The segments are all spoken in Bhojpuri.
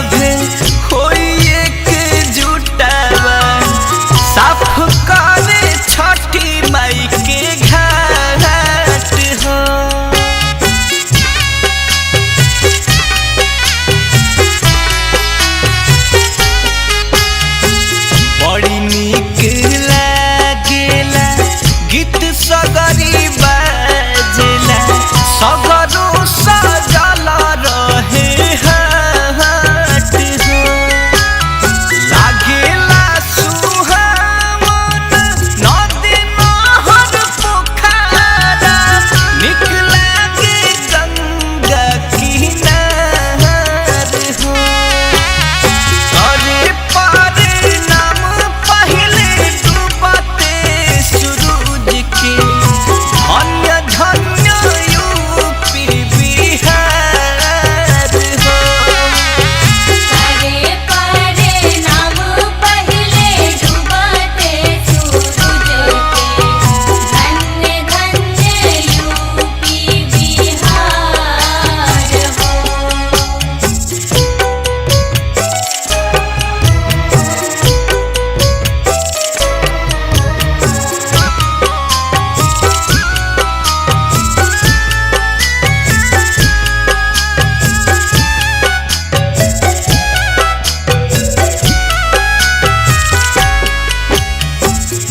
सभे होइए के जुटावा साफ करे छठी माई के घाट हो। बड़ी नीक लागेला गीत सगरी बाजेला सगरो सजल रहे हाट हो। लागेला सुहावन नदी नहर पोखरा निक लागे गंगा किनार हो। अरे पारे नाम पहले डूबते सूरज के धन्य धन्य यूपी बिहार हो। अरे पारे नाम पहले डूबते सूरज के धन्य धन्य यूपी बिहार हो।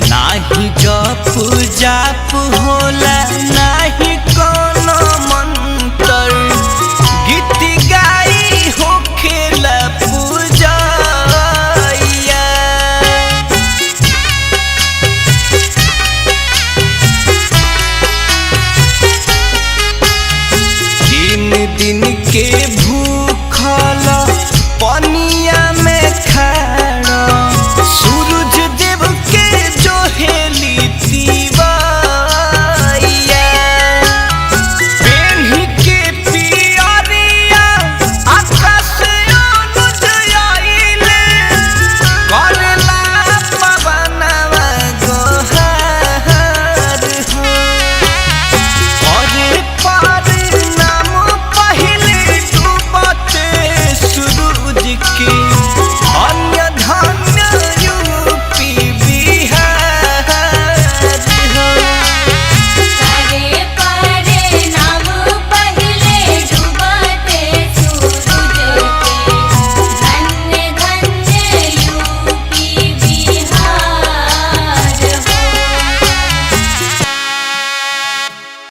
नाही जप जाप होला नाही कोनो मंत्र गीत गाई होखेला पूजैया। तीन दिन के